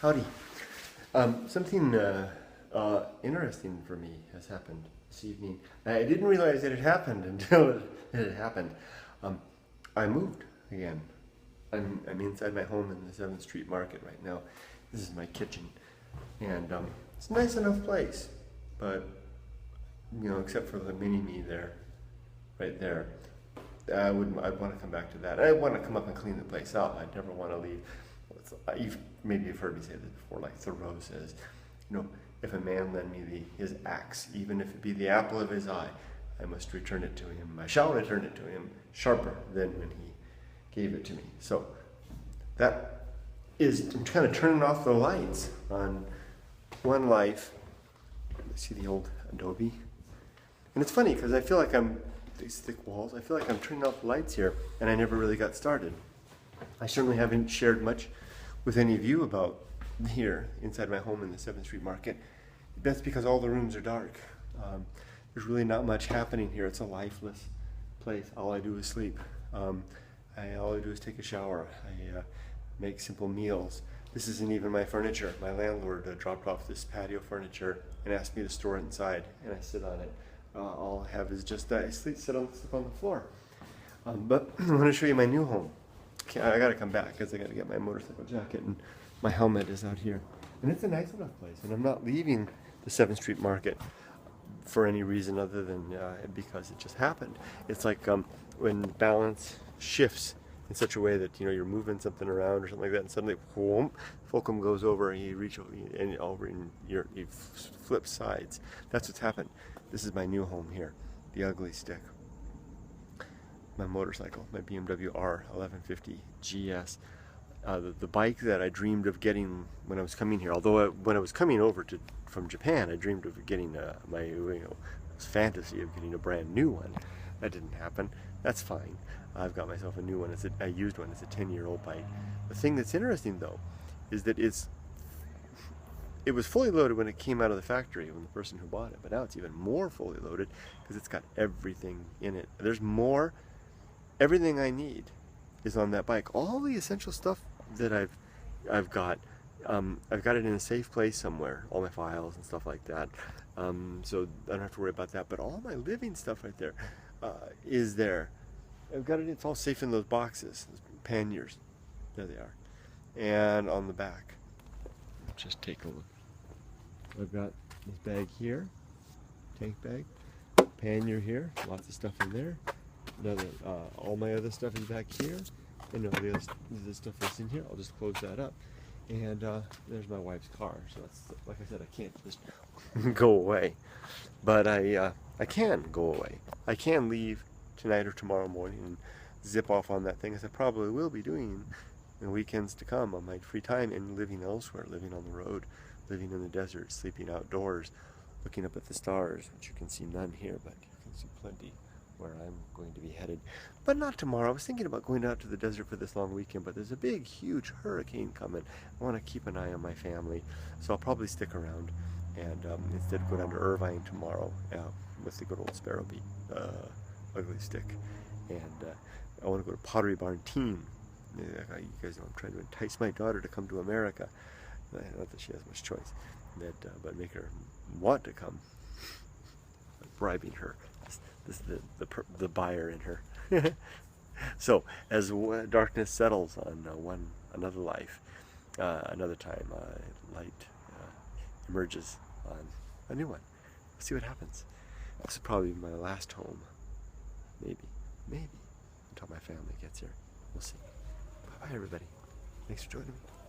Howdy. Something interesting for me has happened this evening. I didn't realize it had happened until it had happened. I moved again. I'm inside my home in the 7th Street Market right now. This is my kitchen, and it's a nice enough place, but except for the mini-me there, right there, I'd want to come back to that. I want to come up and clean the place up. I'd never want to leave. Maybe you've heard me say this before, like Thoreau says, if a man lend me his axe, even if it be the apple of his eye, I must return it to him. I shall return it to him sharper than when he gave it to me. So that is, I'm kind of turning off the lights on one life. See the old adobe? And it's funny because I feel like these thick walls, I feel like I'm turning off the lights here, and I never really got started. I certainly haven't shared much with any of you about here inside my home in the 7th Street Market. That's because all the rooms are dark. There's really not much happening here. It's a lifeless place. All I do is sleep. All I do is take a shower. I make simple meals. This isn't even my furniture. My landlord dropped off this patio furniture and asked me to store it inside, and I sit on it. All I have is just I sit on the floor. But I want to show you my new home. I gotta come back because I gotta get my motorcycle jacket, and my helmet is out here. And it's a nice enough place, and I'm not leaving the 7th Street Market for any reason other than because it just happened. It's like when balance shifts in such a way that you're moving something around or something like that, and suddenly whoom, fulcrum goes over, and you reach over and you flip sides. That's what's happened. This is my new home here, the ugly stick. My motorcycle, my BMW R1150 GS, the bike that I dreamed of getting when I was coming here. Although when I was coming over from Japan, I dreamed of getting my fantasy of getting a brand new one. That didn't happen. That's fine. I've got myself a new one. I used one. It's a 10-year-old bike. The thing that's interesting though is that it was fully loaded when it came out of the factory, when the person who bought it. But now it's even more fully loaded because it's got everything in it. There's more. Everything I need is on that bike. All the essential stuff that I've got it in a safe place somewhere. All my files and stuff like that. So I don't have to worry about that. But all my living stuff right there is there. I've got it. It's all safe in those boxes, those panniers. There they are. And on the back, just take a look. I've got this bag here, tank bag, pannier here, lots of stuff in there. All my other stuff is back here, and all the other stuff is in here. I'll just close that up, and there's my wife's car. So that's, like I said, I can't just go away, but I can go away. I can leave tonight or tomorrow morning and zip off on that thing, as I probably will be doing in the weekends to come on my free time, and living elsewhere, living on the road, living in the desert, sleeping outdoors, looking up at the stars, which you can see none here, but you can see plenty where I'm going to be headed. But not tomorrow. I was thinking about going out to the desert for this long weekend, but there's a big, huge hurricane coming. I want to keep an eye on my family, so I'll probably stick around and instead go down to Irvine tomorrow with the good old sparrow beat ugly stick. And I want to go to Pottery Barn Team. You guys know I'm trying to entice my daughter to come to America. Not that she has much choice, but make her want to come. Bribing her. This is the buyer in her. So as darkness settles on another life, another time, light emerges on a new one. We'll see what happens. This is probably my last home. Maybe, until my family gets here. We'll see. Bye, everybody. Thanks for joining me.